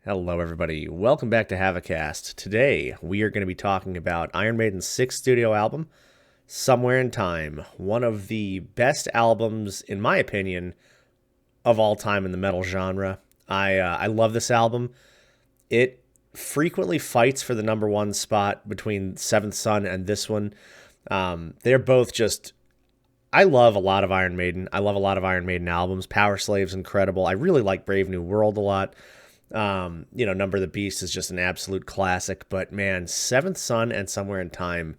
Hello, everybody. Welcome back to HavoKast. Today, we are going to be talking about Iron Maiden's sixth studio album, Somewhere in Time. One of the best albums, in my opinion, of all time in the metal genre. I love this album. It frequently fights for the number one spot between Seventh Son and this one. They're both just. I love a lot of Iron Maiden. I love a lot of Iron Maiden albums. Power Slave's incredible. I really like Brave New World a lot. Number of the Beast is just an absolute classic. But man, Seventh Son and Somewhere in Time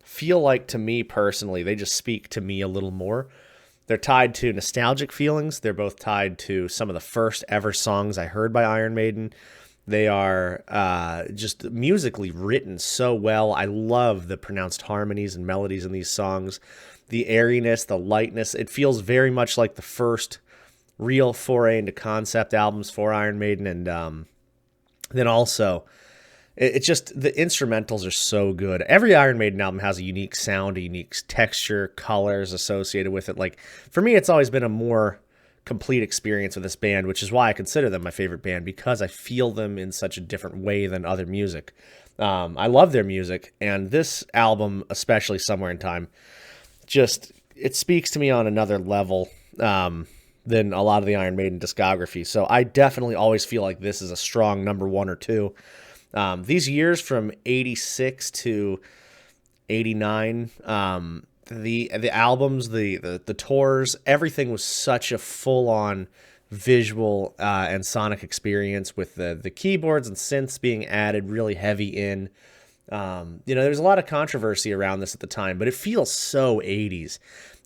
feel like, to me personally, they just speak to me a little more. They're tied to nostalgic feelings. They're both tied to some of the first ever songs I heard by Iron Maiden. They are just musically written so well. I love the pronounced harmonies and melodies in these songs. The airiness, the lightness. It feels very much like the first real foray into concept albums for Iron Maiden. And then also, it's just the instrumentals are so good. Every Iron Maiden album has a unique sound, a unique texture, colors associated with it. Like, for me, it's always been a more complete experience with this band, which is why I consider them my favorite band, because I feel them in such a different way than other music. I love their music, and this album, especially Somewhere in Time, just, it speaks to me on another level than a lot of the Iron Maiden discography. So I definitely always feel like this is a strong number one or two. These years from 86 to 89, the albums, the tours, everything was such a full-on visual and sonic experience, with the keyboards and synths being added really heavy in. There's a lot of controversy around this at the time, but it feels so 80s.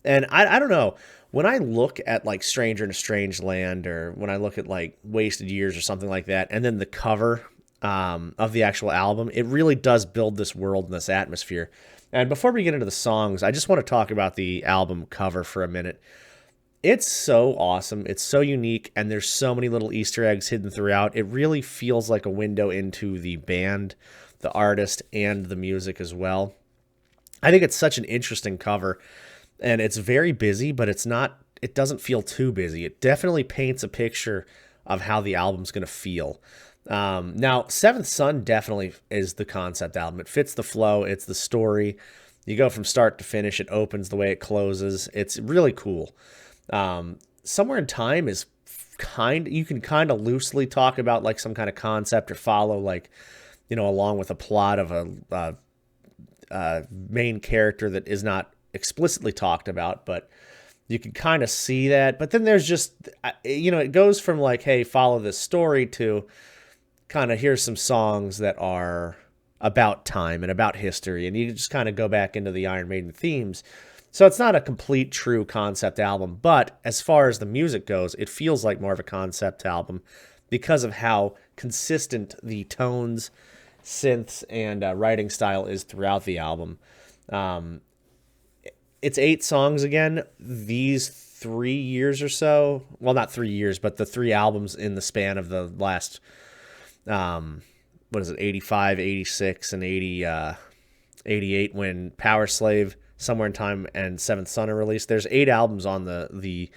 And I don't know, when I look at like Stranger in a Strange Land, or when I look at like Wasted Years or something like that, and then the cover of the actual album, it really does build this world and this atmosphere. And before we get into the songs, I just want to talk about the album cover for a minute. It's so awesome. It's so unique, and there's so many little Easter eggs hidden throughout. It really feels like a window into the band, the artist, and the music as well. I think it's such an interesting cover, and it's very busy, but it doesn't feel too busy. It definitely paints a picture of how the album's going to feel. Now, Seventh Son definitely is the concept album. It fits the flow. It's the story. You go from start to finish. It opens the way it closes. It's really cool. Somewhere in Time is you can kind of loosely talk about like some kind of concept, or follow like, along with a plot of a main character that is not explicitly talked about, but you can kind of see that. But then there's just, it goes from like, hey, follow this story, to kind of, here's some songs that are about time and about history, and you just kind of go back into the Iron Maiden themes. So it's not a complete true concept album, but as far as the music goes, it feels like more of a concept album because of how consistent the tones, synths, and writing style is throughout the album. It's 8 songs again. These 3 years or so, well, not 3 years, but the 3 albums in the span of the last 85, 86, and 88, when Power Slave, Somewhere in Time, and Seventh Son are released. There's 8 albums on the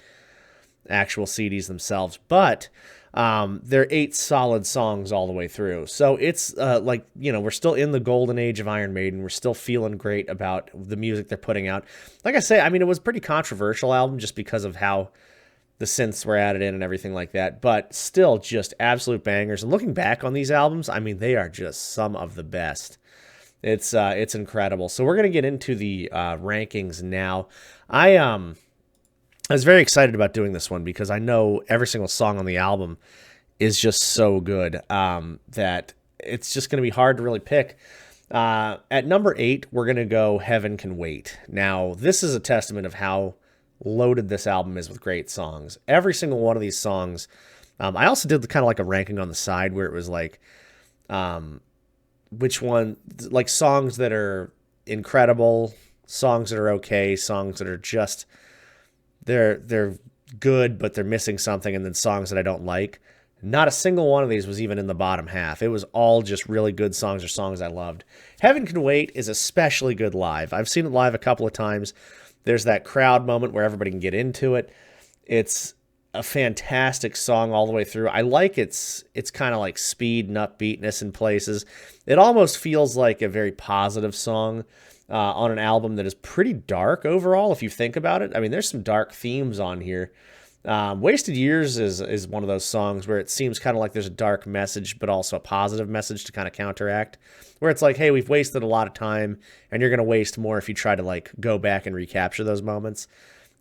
actual CDs themselves, but they're 8 solid songs all the way through. So it's we're still in the golden age of Iron Maiden. We're still feeling great about the music they're putting out. Like I say, I mean, it was a pretty controversial album just because of how the synths were added in and everything like that, but still just absolute bangers. And looking back on these albums, I mean, they are just some of the best. It's incredible. So we're going to get into the rankings now. I was very excited about doing this one because I know every single song on the album is just so good that it's just going to be hard to really pick. At number 8, we're going to go Heaven Can Wait. Now, this is a testament of how loaded this album is with great songs. Every single one of these songs. I also did kind of like a ranking on the side where it was like, which one, like songs that are incredible, songs that are okay, songs that are just, they're good, but they're missing something, and then songs that I don't like. Not a single one of these was even in the bottom half. It was all just really good songs, or songs I loved. Heaven Can Wait is especially good live. I've seen it live a couple of times. There's that crowd moment where everybody can get into it. It's a fantastic song all the way through. I like it's kind of like speed and upbeatness in places. It almost feels like a very positive song on an album that is pretty dark overall, if you think about it. I mean, there's some dark themes on here. Wasted Years is one of those songs where it seems kind of like there's a dark message, but also a positive message to kind of counteract. Where it's like, hey, we've wasted a lot of time, and you're going to waste more if you try to like go back and recapture those moments.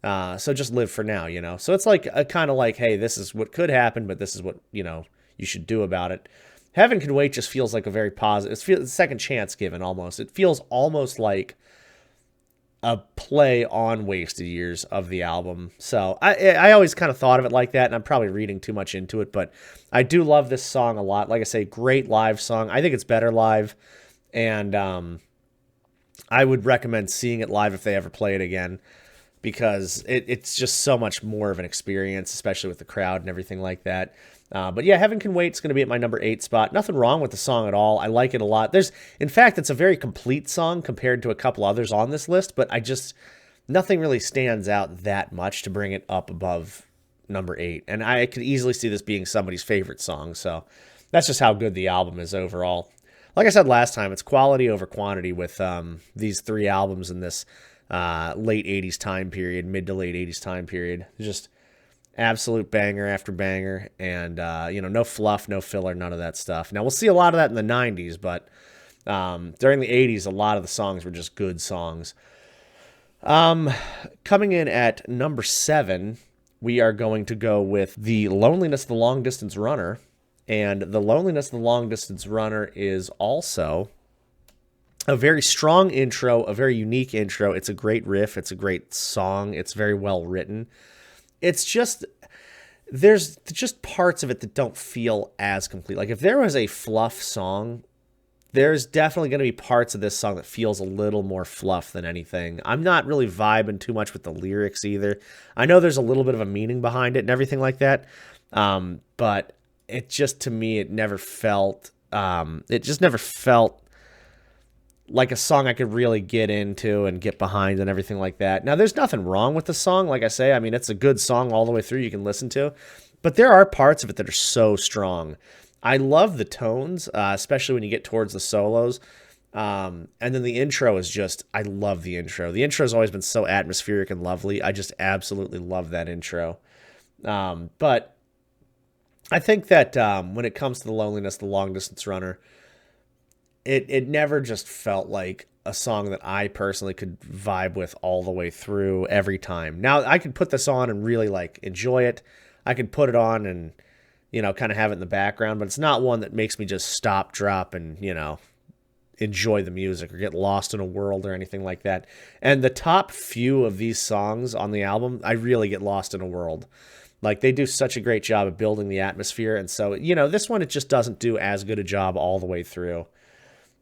So just live for now, you know? So it's like a kind of like, hey, this is what could happen, but this is what, you know, you should do about it. Heaven Can Wait just feels like a very positive, it's a second chance given almost. It feels almost like a play on Wasted Years of the album. So I always kind of thought of it like that, and I'm probably reading too much into it, but I do love this song a lot. Like I say, great live song. I think it's better live, and I would recommend seeing it live if they ever play it again, because it's just so much more of an experience, especially with the crowd and everything like that. But yeah, Heaven Can Wait is going to be at my number 8 spot. Nothing wrong with the song at all. I like it a lot. In fact, it's a very complete song compared to a couple others on this list, but nothing really stands out that much to bring it up above number 8. And I could easily see this being somebody's favorite song. So that's just how good the album is overall. Like I said last time, it's quality over quantity with these 3 albums in this late 80s time period, mid to late 80s time period. Just absolute banger after banger, and no fluff, no filler, none of that stuff. Now we'll see a lot of that in the 90s, but during the 80s, a lot of the songs were just good songs. Coming in at number 7, we are going to go with The Loneliness of the Long Distance Runner, and The Loneliness of the Long Distance Runner is also a very strong intro, a very unique intro. It's a great riff. It's a great song. It's very well written. It's just, there's just parts of it that don't feel as complete. Like if there was a fluff song, there's definitely going to be parts of this song that feels a little more fluff than anything. I'm not really vibing too much with the lyrics either. I know there's a little bit of a meaning behind it and everything like that. But it just, to me, it just never felt like a song I could really get into and get behind and everything like that. Now, there's nothing wrong with the song. Like I say, I mean, it's a good song all the way through you can listen to, but there are parts of it that are so strong. I love the tones, especially when you get towards the solos. And then the intro is just, I love the intro. The intro has always been so atmospheric and lovely. I just absolutely love that intro. But I think that when it comes to The Loneliness, The Long Distance Runner, it never just felt like a song that I personally could vibe with all the way through every time. Now, I could put this on and really like enjoy it. I could put it on and, kind of have it in the background, but it's not one that makes me just stop, drop, and, enjoy the music or get lost in a world or anything like that. And the top few of these songs on the album, I really get lost in a world. Like, they do such a great job of building the atmosphere. And so, this one, it just doesn't do as good a job all the way through.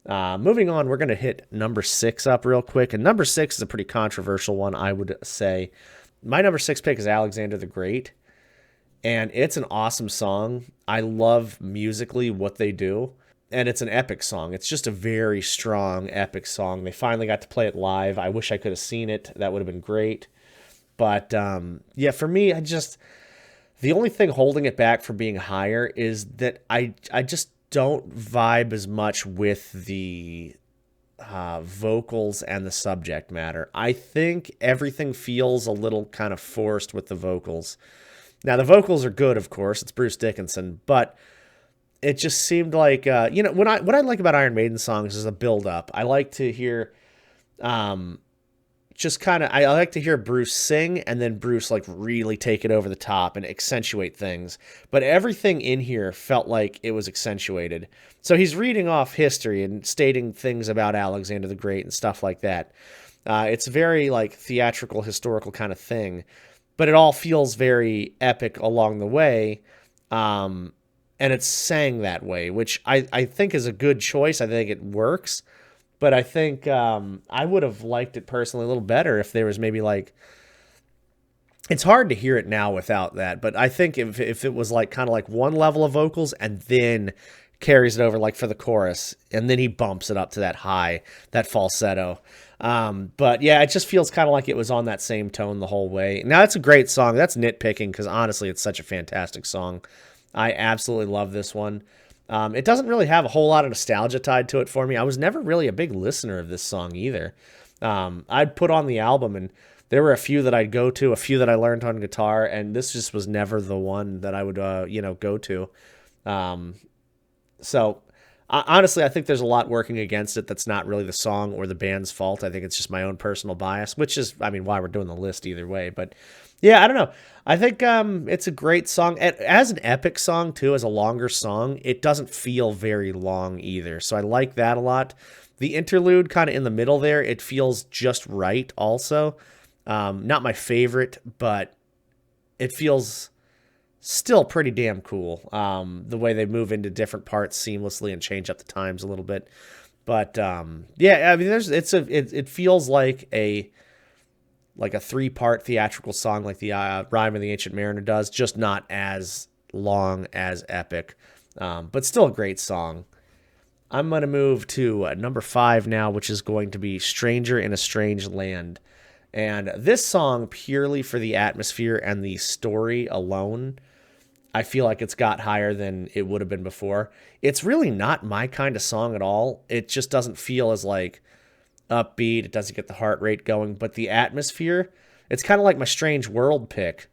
Moving on, we're going to hit number 6 up real quick. And number 6 is a pretty controversial one, I would say. My number 6 pick is Alexander the Great. And it's an awesome song. I love musically what they do. And it's an epic song. It's just a very strong, epic song. They finally got to play it live. I wish I could have seen it. That would have been great. But, yeah, for me, the only thing holding it back from being higher is that I just don't vibe as much with the vocals and the subject matter. I think everything feels a little kind of forced with the vocals. Now, the vocals are good, of course. It's Bruce Dickinson, but it just seemed like, what I like about Iron Maiden songs is a build-up. I like to hear I like to hear Bruce sing and then Bruce like really take it over the top and accentuate things. But everything in here felt like it was accentuated. So he's reading off history and stating things about Alexander the Great and stuff like that. It's very like theatrical, historical kind of thing, but it all feels very epic along the way. And it's sang that way, which I think is a good choice. I think it works. But I think I would have liked it personally a little better if there was maybe like, it's hard to hear it now without that. But I think if it was like kind of like one level of vocals and then carries it over like for the chorus, and then he bumps it up to that high, that falsetto. But yeah, it just feels kind of like it was on that same tone the whole way. Now, that's a great song. That's nitpicking because honestly, it's such a fantastic song. I absolutely love this one. It doesn't really have a whole lot of nostalgia tied to it for me. I was never really a big listener of this song either. I'd put on the album, and there were a few that I'd go to, a few that I learned on guitar, and this just was never the one that I would, go to. Um, so honestly, I think there's a lot working against it that's not really the song or the band's fault. I think it's just my own personal bias, which is, I mean, why we're doing the list either way. But yeah, I don't know. I think it's a great song. As an epic song, too, as a longer song, it doesn't feel very long either. So I like that a lot. The interlude kind of in the middle there, it feels just right also. Not my favorite, but it feels still pretty damn cool. The way they move into different parts seamlessly and change up the times a little bit. But yeah, I mean, it feels like a 3-part theatrical song, like the Rhyme of the Ancient Mariner does, just not as long as epic, but still a great song. I'm gonna move to number 5 now, which is going to be "Stranger in a Strange Land." And this song, purely for the atmosphere and the story alone, I feel like it's got higher than it would have been before. It's really not my kind of song at all. It just doesn't feel as like upbeat. It doesn't get the heart rate going, but the atmosphere, it's kind of like my Strange World pick,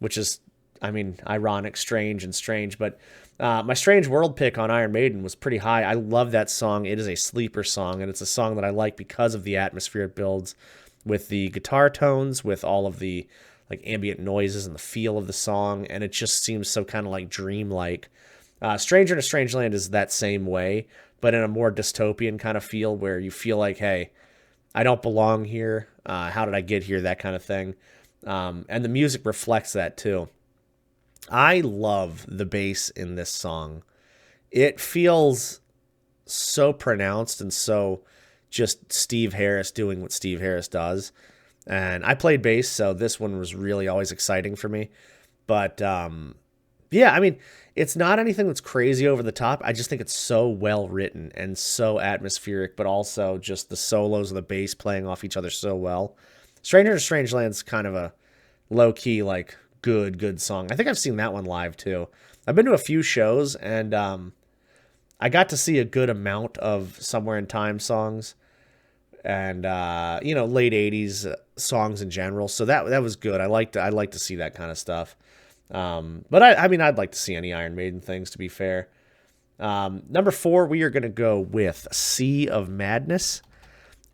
which is, I mean, ironic, strange and strange, but my Strange World pick on Iron Maiden was pretty high. I love that song. It is a sleeper song, and it's a song that I like because of the atmosphere it builds with the guitar tones, with all of the like ambient noises and the feel of the song, and it just seems so kind of like dreamlike. Stranger in a Strange Land is that same way, but in a more dystopian kind of feel where you feel like, hey, I don't belong here. How did I get here? That kind of thing. And the music reflects that too. I love the bass in this song. It feels so pronounced and so just Steve Harris doing what Steve Harris does. And I played bass, so this one was really always exciting for me. But yeah, I mean, it's not anything that's crazy over the top. I just think it's so well written and so atmospheric, but also just the solos of the bass playing off each other so well. Stranger in a Strange Land's kind of a low key, like good song. I think I've seen that one live too. I've been to a few shows, and I got to see a good amount of Somewhere in Time songs and late 80s songs in general. So that was good. I like to see that kind of stuff. But I mean, I'd like to see any Iron Maiden things, to be fair. Number 4, we are going to go with Sea of Madness.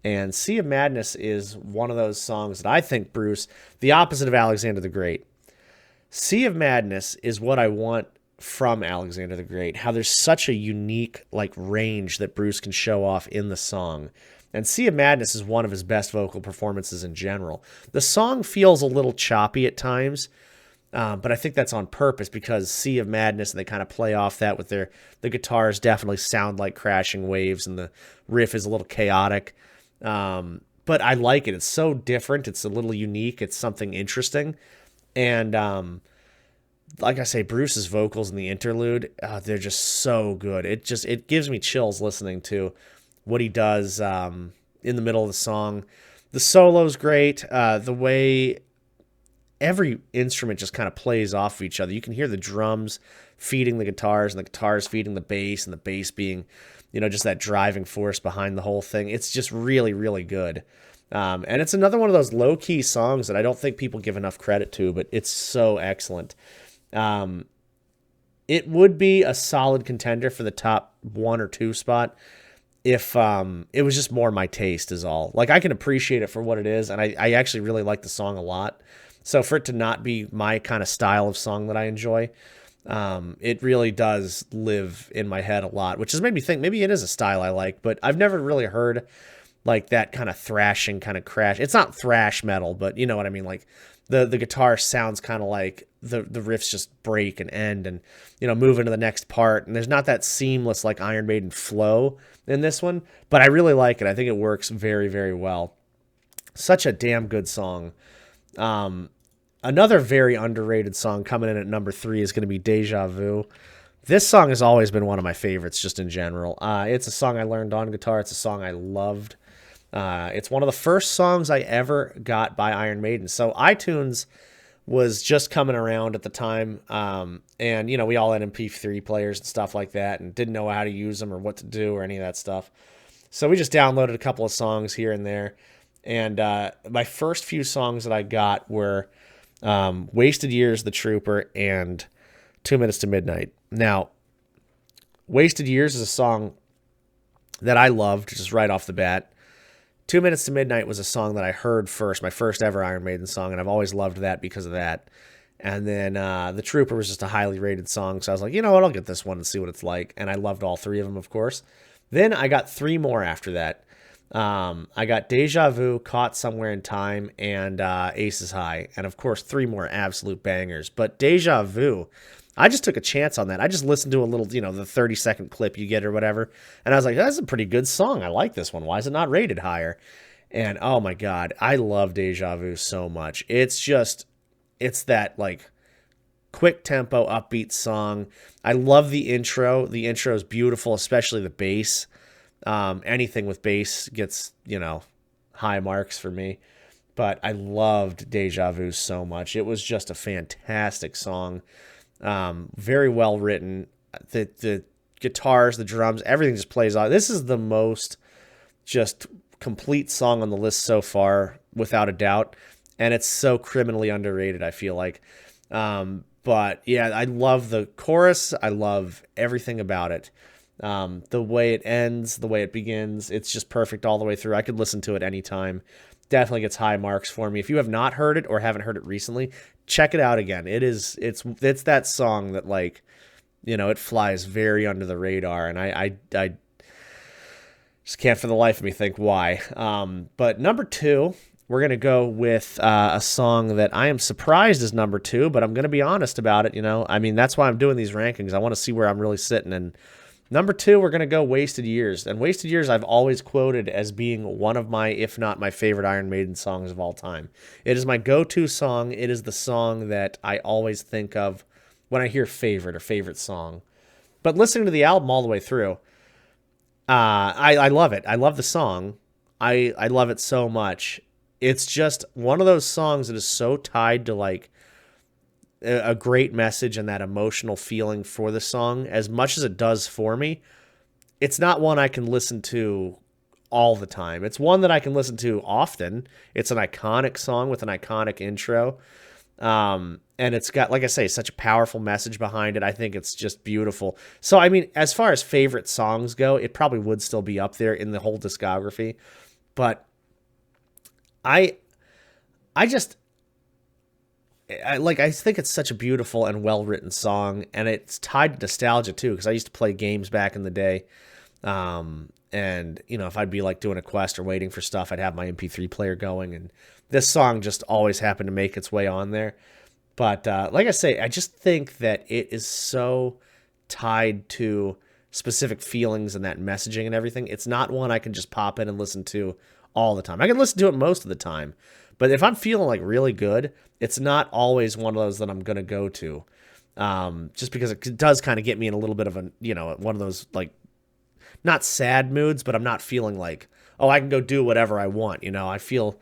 And Sea of Madness is one of those songs that I think, Bruce, the opposite of Alexander the Great. Sea of Madness is what I want from Alexander the Great. How there's such a unique like range that Bruce can show off in the song. And Sea of Madness is one of his best vocal performances in general. The song feels a little choppy at times, but I think that's on purpose because Sea of Madness, and they kind of play off that with the guitars definitely sound like crashing waves, and the riff is a little chaotic. But I like it. It's so different. It's a little unique. It's something interesting. And like I say, Bruce's vocals in the interlude, they're just so good. It gives me chills listening to what he does in the middle of the song. The solo's great. The way every instrument just kind of plays off of each other. You can hear the drums feeding the guitars and the guitars feeding the bass, and the bass being, just that driving force behind the whole thing. It's just really, really good. And it's another one of those low-key songs that I don't think people give enough credit to, but it's so excellent. It would be a solid contender for the top 1 or 2 spot if it was just more my taste is all. Like, I can appreciate it for what it is, and I actually really like the song a lot. So for it to not be my kind of style of song that I enjoy, it really does live in my head a lot, which has made me think maybe it is a style I like, but I've never really heard like that kind of thrashing kind of crash. It's not thrash metal, but you know what I mean? Like the guitar sounds kind of like the riffs just break and end and, move into the next part. And there's not that seamless like Iron Maiden flow in this one, but I really like it. I think it works very, very well. Such a damn good song. Another very underrated song coming in at number 3 is going to be Deja Vu. This song has always been one of my favorites, just in general. It's a song I learned on guitar. It's a song I loved. It's one of the first songs I ever got by Iron Maiden. So iTunes was just coming around at the time, and we all had MP3 players and stuff like that, and didn't know how to use them or what to do or any of that stuff. So we just downloaded a couple of songs here and there, and my first few songs that I got were "Wasted Years," "The Trooper," and 2 Minutes to Midnight. Now, "Wasted Years" is a song that I loved just right off the bat. 2 Minutes to Midnight was a song that I heard first, my first ever Iron Maiden song, and I've always loved that because of that. And then The Trooper was just a highly rated song, so I was like, you know what, I'll get this one and see what it's like. And I loved all three of them, of course. Then I got three more after that. I got Deja Vu, Caught Somewhere in Time, and Aces High. And of course, three more absolute bangers. But Deja Vu, I just took a chance on that. I just listened to a little, the 30-second clip you get or whatever. And I was like, that's a pretty good song. I like this one. Why is it not rated higher? And oh my God, I love Deja Vu so much. It's that like quick tempo, upbeat song. I love the intro. The intro is beautiful, especially the bass. Anything with bass gets, high marks for me. But I loved Deja Vu so much. It was just a fantastic song. Very well written. The guitars, the drums, everything just plays on. This is the most just complete song on the list so far, without a doubt. And it's so criminally underrated, I feel like. But yeah, I love the chorus. I love everything about it. The way it ends, the way it begins, it's just perfect all the way through. I could listen to it anytime. Definitely gets high marks for me. If you have not heard it or haven't heard it recently, check it out again. It's that song that, like, it flies very under the radar, and I just can't for the life of me think why. But number two, we're going to go with a song that I am surprised is number two, but I'm going to be honest about it. That's why I'm doing these rankings. I want to see where I'm really sitting. And number two, we're going to go Wasted Years. And Wasted Years I've always quoted as being one of my, if not my favorite Iron Maiden songs of all time. It is my go-to song. It is the song that I always think of when I hear favorite or favorite song. But listening to the album all the way through, I love it. I love the song. I love it so much. It's just one of those songs that is so tied to like a great message and that emotional feeling for the song, as much as it does for me. It's not one I can listen to all the time. It's one that I can listen to often. It's an iconic song with an iconic intro. And it's got, like I say, such a powerful message behind it. I think it's just beautiful. So, as far as favorite songs go, it probably would still be up there in the whole discography. But I think it's such a beautiful and well-written song, and it's tied to nostalgia too, because I used to play games back in the day. And if I'd be like doing a quest or waiting for stuff, I'd have my MP3 player going, and this song just always happened to make its way on there. But like I say, I just think that it is so tied to specific feelings and that messaging and everything. It's not one I can just pop in and listen to all the time. I can listen to it most of the time, but if I'm feeling like really good, it's not always one of those that I'm going to go to. Just because it does kind of get me in a little bit of one of those, like, not sad moods, but I'm not feeling like, oh, I can go do whatever I want. I feel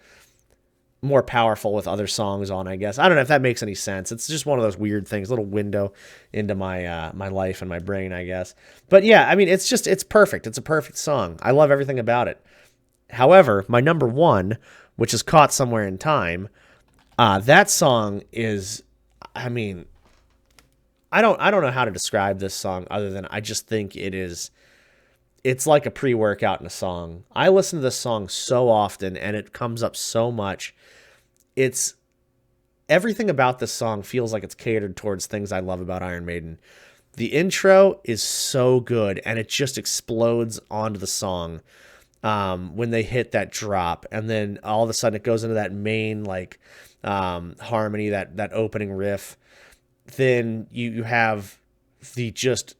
more powerful with other songs on, I guess. I don't know if that makes any sense. It's just one of those weird things, a little window into my my life and my brain, I guess. But yeah, it's perfect. It's a perfect song. I love everything about it. However, my number one, which is Caught Somewhere in Time, that song is, I don't know how to describe this song other than I just think it's like a pre-workout in a song. I listen to this song so often, and it comes up so much. It's everything about this song feels like it's catered towards things I love about Iron Maiden. The intro is so good, and it just explodes onto the song when they hit that drop, and then all of a sudden it goes into that main harmony, that opening riff. Then you have the just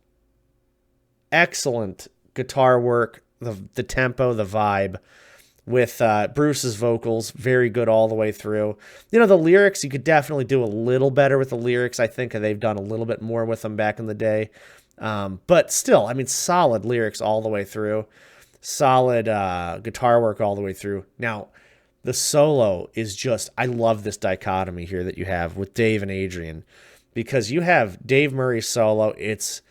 excellent guitar work, the tempo, the vibe, with Bruce's vocals, very good all the way through. The lyrics, you could definitely do a little better with the lyrics. I think they've done a little bit more with them back in the day. But still, I mean, solid lyrics all the way through, solid guitar work all the way through. Now, the solo is just, I love this dichotomy here that you have with Dave and Adrian, because you have Dave Murray's solo. It's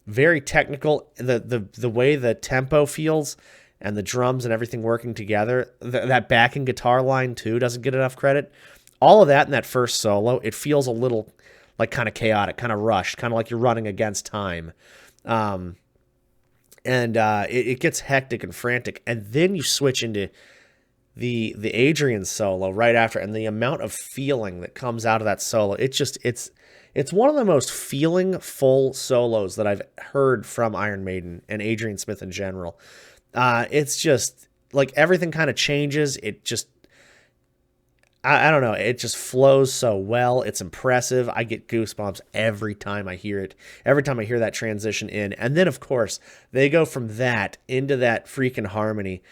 very technical. The way the tempo feels and the drums and everything working together, that backing guitar line too doesn't get enough credit. All of that in that first solo, it feels a little like kind of chaotic, kind of rushed, kind of like you're running against time. It gets hectic and frantic. And then you switch into the Adrian solo right after, and the amount of feeling that comes out of that solo, it's one of the most feeling full solos that I've heard from Iron Maiden and Adrian Smith in general. It's just like everything kind of changes. It just, I don't know. It just flows so well. It's impressive. I get goosebumps every time I hear it. Every time I hear that transition in. And then, of course, they go from that into that freaking harmony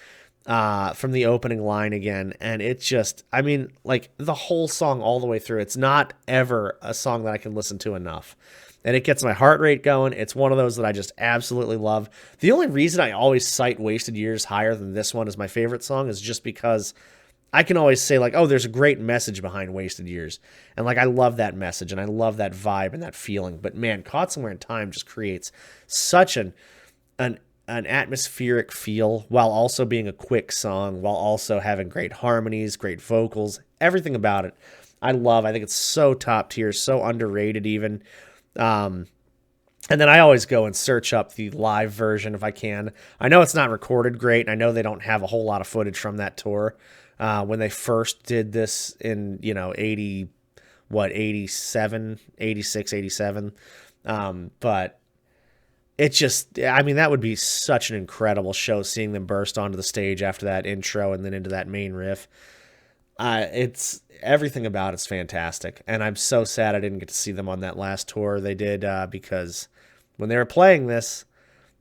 from the opening line again. And it's just, I mean, like the whole song all the way through. It's not ever a song that I can listen to enough. And it gets my heart rate going. It's one of those that I just absolutely love. The only reason I always cite Wasted Years higher than this one as my favorite song is just because I can always say, like, oh, there's a great message behind Wasted Years. And, like, I love that message, and I love that vibe and that feeling. But, man, Caught Somewhere in Time just creates such an atmospheric feel while also being a quick song, while also having great harmonies, great vocals, everything about it. I love. I think it's so top tier, so underrated even. And then I always go and search up the live version if I can. I know it's not recorded great, and I know they don't have a whole lot of footage from that tour. When they first did this in, 87, 86, 87. But it just, I mean, that would be such an incredible show, seeing them burst onto the stage after that intro and then into that main riff. It's everything about it's fantastic. And I'm so sad I didn't get to see them on that last tour they did, because when they were playing this,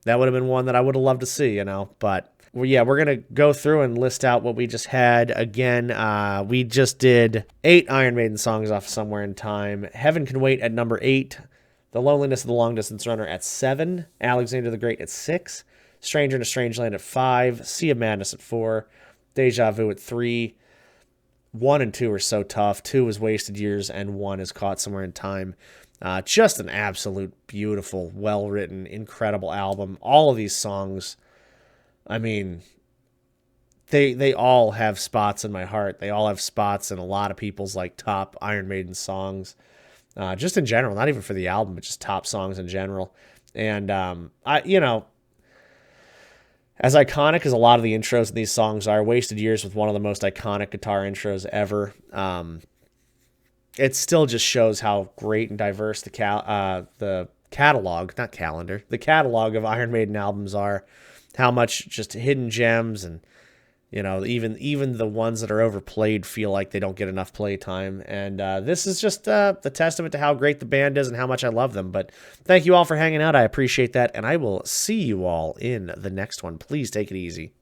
that would have been one that I would have loved to see, but well, yeah, we're going to go through and list out what we just had. Again, we just did 8 Iron Maiden songs off Somewhere in Time. Heaven Can Wait at number 8. The Loneliness of the Long Distance Runner at 7. Alexander the Great at 6. Stranger in a Strange Land at 5. Sea of Madness at 4. Deja Vu at 3. 1 and 2 are so tough. 2 is Wasted Years, and 1 is Caught Somewhere in Time. Just an absolute beautiful, well-written, incredible album. All of these songs, I mean, they all have spots in my heart. They all have spots in a lot of people's like top Iron Maiden songs, just in general, not even for the album, but just top songs in general. And as iconic as a lot of the intros in these songs are, Wasted Years with one of the most iconic guitar intros ever. It still just shows how great and diverse the catalog of Iron Maiden albums are. How much just hidden gems, and even the ones that are overplayed feel like they don't get enough playtime. And this is just the testament to how great the band is and how much I love them. But thank you all for hanging out. I appreciate that, and I will see you all in the next one. Please take it easy.